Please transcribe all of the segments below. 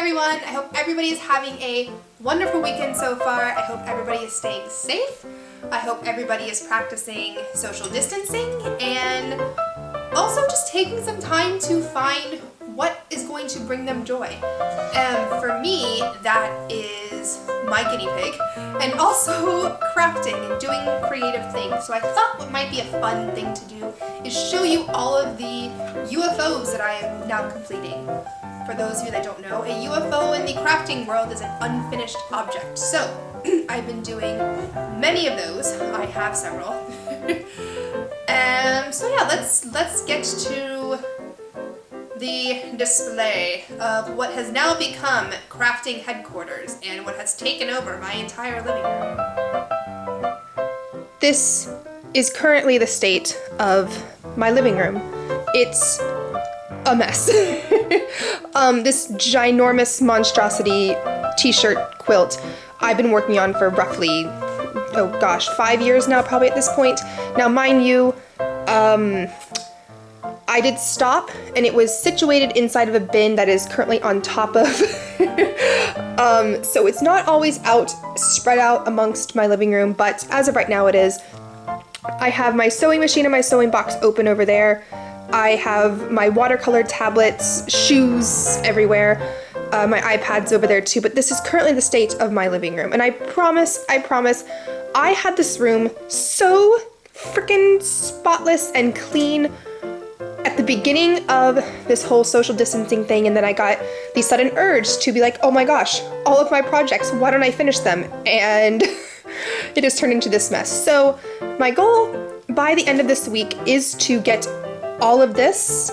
everyone, I hope everybody is having a wonderful weekend so far. I hope everybody is staying safe. I hope everybody is practicing social distancing and also just taking some time to find what is going to bring them joy. For me, that is my guinea pig and also crafting and doing creative things. So I thought what might be a fun thing to do is show you all of the UFOs that I am now completing. For those of you that don't know, a UFO in the crafting world is an unfinished object. So I've been doing many of those. I have several. So yeah, let's get to the display of what has now become crafting headquarters and what has taken over my entire living room. This is currently the state of my living room. It's a mess. This ginormous monstrosity t-shirt quilt I've been working on for roughly, 5 years now probably at this point. Now mind you, I did stop and it was situated inside of a bin that is currently on top of so it's not always spread out amongst my living room, but as of right now it is. I have my sewing machine and my sewing box open over there. I have my watercolor tablets, shoes everywhere. My iPad's over there too, but this is currently the state of my living room. And I promise, I had this room so freaking spotless and clean at the beginning of this whole social distancing thing, and then I got the sudden urge to be like, oh my gosh, all of my projects, why don't I finish them? And it has turned into this mess. So my goal by the end of this week is to get all of this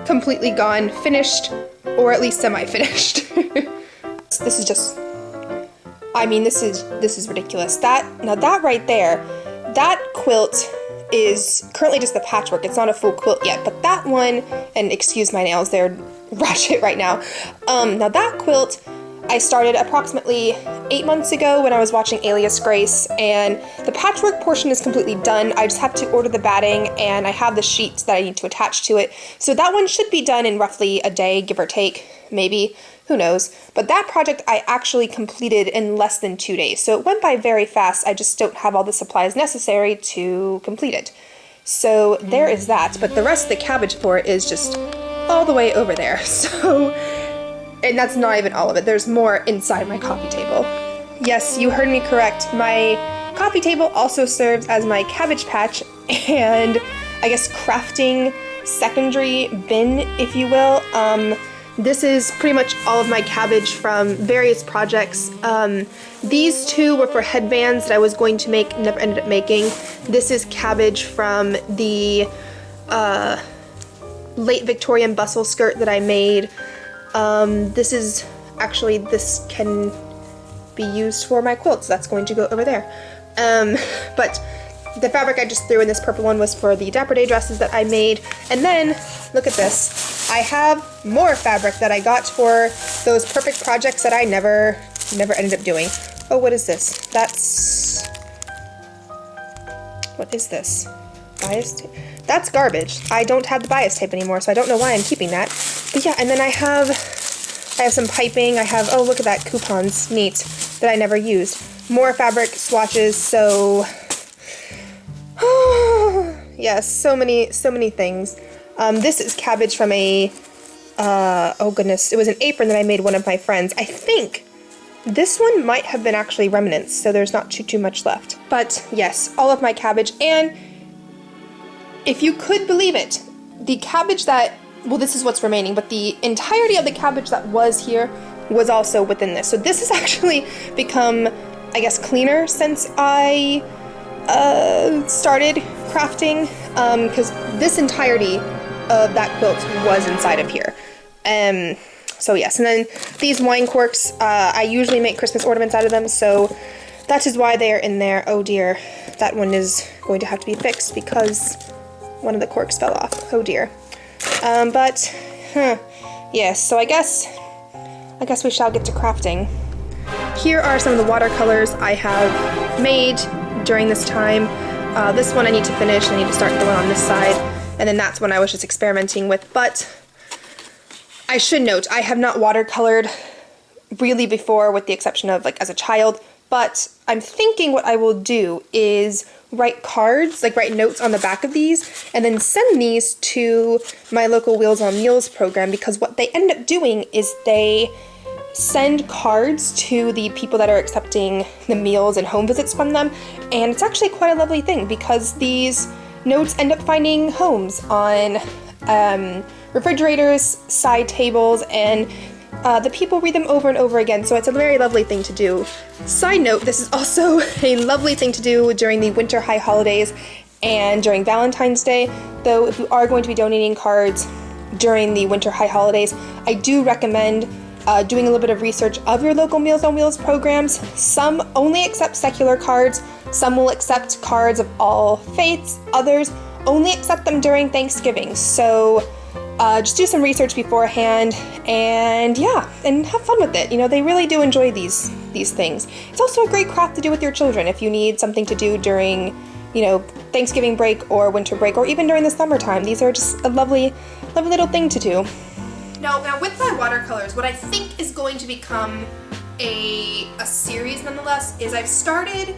completely gone, finished, or at least semi-finished. This is just, I mean, this is ridiculous. Now that right there, that quilt is currently just the patchwork. It's not a full quilt yet, but that one, and excuse my nails, they're ratchet right now. Now that quilt, I started approximately 8 months ago when I was watching Alias Grace, and the patchwork portion is completely done. I just have to order the batting, and I have the sheets that I need to attach to it. So that one should be done in roughly a day, give or take, maybe. Who knows? But that project I actually completed in less than 2 days. So it went by very fast. I just don't have all the supplies necessary to complete it. So there is that. But the rest of the cabbage fort is just all the way over there. So, and that's not even all of it. There's more inside my coffee table. Yes, you heard me correct. My coffee table also serves as my cabbage patch and I guess crafting secondary bin, if you will. This is pretty much all of my cabbage from various projects. These two were for headbands that I was going to make, never ended up making. This is cabbage from the late Victorian bustle skirt that I made. This can be used for my quilt, so that's going to go over there. But the fabric I just threw in, this purple one, was for the Dapper Day dresses that I made. And then, look at this. I have more fabric that I got for those perfect projects that I never ended up doing. Oh, what is this? What is this? Bias tape? That's garbage. I don't have the bias tape anymore, so I don't know why I'm keeping that. But yeah, and then I have some piping. I have, oh, look at that, coupons, neat, that I never used. More fabric swatches, so yes, so many things. This is cabbage from a, oh goodness, it was an apron that I made one of my friends. I think this one might have been actually remnants, so there's not too much left. But yes, all of my cabbage, and if you could believe it, the cabbage that, well, this is what's remaining, but the entirety of the cabbage that was here was also within this. So this has actually become, I guess, cleaner since I started crafting, because this entirety of that quilt was inside of here. So yes, and then these wine corks, I usually make Christmas ornaments out of them, so that is why they are in there. Oh dear, that one is going to have to be fixed because one of the corks fell off. Oh dear. Yes, so I guess we shall get to crafting. Here are some of the watercolors I have made during this time. This one I need to finish. I need to start the one on this side, and then that's one I was just experimenting with. But I should note, I have not watercolored really before, with the exception of like as a child. But I'm thinking what I will do is write cards, like write notes on the back of these, and then send these to my local Wheels on Meals program, because what they end up doing is they send cards to the people that are accepting the meals and home visits from them, and it's actually quite a lovely thing because these notes end up finding homes on refrigerators, side tables, and the people read them over and over again, so it's a very lovely thing to do. Side note, this is also a lovely thing to do during the winter high holidays and during Valentine's Day, though if you are going to be donating cards during the winter high holidays, I do recommend doing a little bit of research of your local Meals on Wheels programs. Some only accept secular cards, some will accept cards of all faiths, others only accept them during Thanksgiving. So just do some research beforehand, and yeah, and have fun with it. You know, they really do enjoy these things. It's also a great craft to do with your children if you need something to do during, you know, Thanksgiving break or winter break, or even during the summertime. These are just a lovely, lovely little thing to do. Now with my watercolors, what I think is going to become a series nonetheless is I've started.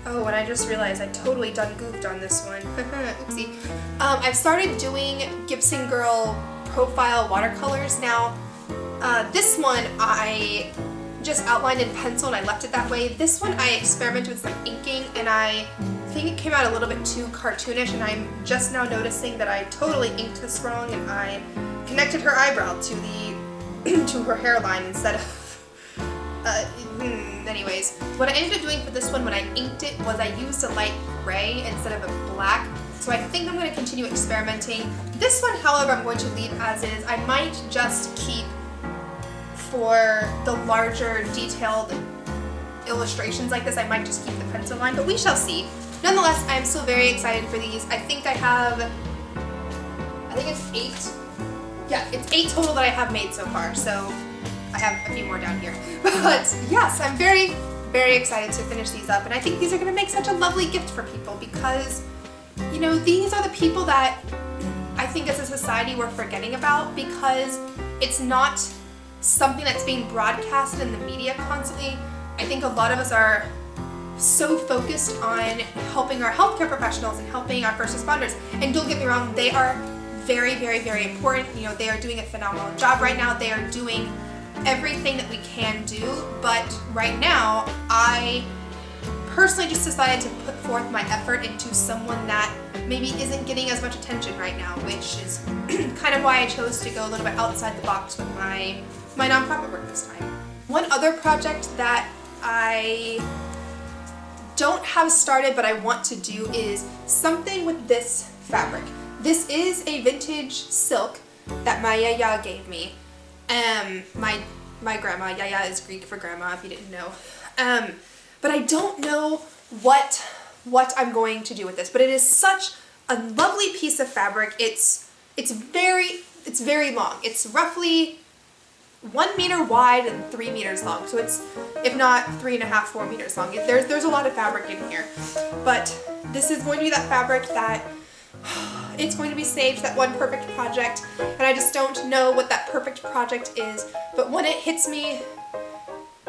Oh, and I just realized I totally done goofed on this one. Oopsie. I've started doing Gibson Girl profile watercolors now. This one I just outlined in pencil and I left it that way. This one I experimented with some inking and I think it came out a little bit too cartoonish, and I'm just now noticing that I totally inked this wrong and I connected her eyebrow to the to her hairline instead of anyways, what I ended up doing for this one when I inked it was I used a light gray instead of a black, so I think I'm going to continue experimenting. This one, however, I'm going to leave as is. I might just keep, for the larger detailed illustrations like this, I might just keep the pencil line, but we shall see. Nonetheless, I'm still very excited for these. I think it's 8. Yeah, it's 8 total that I have made so far, so I have a few more down here. But yes, I'm very, very excited to finish these up, and I think these are going to make such a lovely gift for people because, you know, these are the people that I think as a society we're forgetting about, because it's not something that's being broadcasted in the media constantly. I think a lot of us are so focused on helping our healthcare professionals and helping our first responders, and don't get me wrong, they are very, very, very important. You know, they are doing a phenomenal job right now. They are doing everything that we can do, but right now I personally just decided to put forth my effort into someone that maybe isn't getting as much attention right now, which is kind of why I chose to go a little bit outside the box with my nonprofit work this time. One other project that I don't have started but I want to do is something with this fabric. This is a vintage silk that my yaya gave me. My grandma, yaya is Greek for grandma if you didn't know. But I don't know what I'm going to do with this, but it is such a lovely piece of fabric. It's very long. It's roughly 1 meter wide and 3 meters long. So it's, if not 3.5, 4 meters long. There's a lot of fabric in here, but this is going to be that fabric that it's going to be saved, that one perfect project, and I just don't know what that perfect project is, but when it hits me,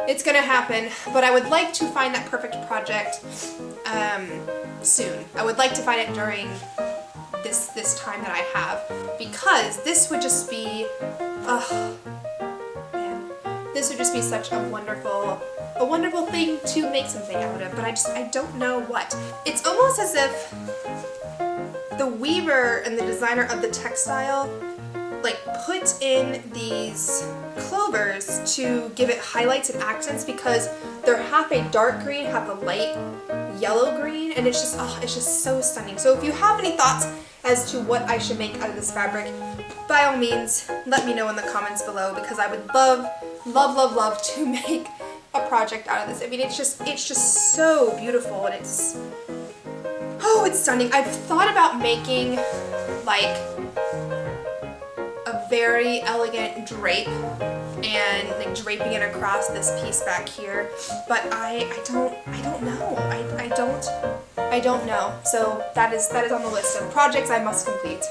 it's gonna happen. But I would like to find that perfect project soon. I would like to find it during this time that I have, because this would just be, this would just be such a wonderful thing to make something out of, but I don't know what. It's almost as if the weaver and the designer of the textile like put in these clovers to give it highlights and accents, because they're half a dark green, half a light yellow green, and it's just so stunning. So if you have any thoughts as to what I should make out of this fabric, by all means let me know in the comments below, because I would love to make a project out of this. I mean, it's just so beautiful, and it's stunning. I've thought about making like a very elegant drape and like draping it across this piece back here, but I don't know. So that is on the list of projects I must complete.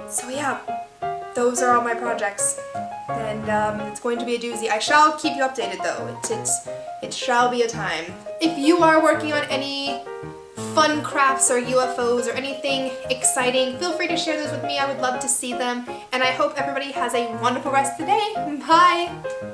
So yeah, those are all my projects. And and it's going to be a doozy. I shall keep you updated though. It shall be a time. If you are working on any fun crafts or UFOs or anything exciting, feel free to share those with me. I would love to see them, and I hope everybody has a wonderful rest of the day. Bye!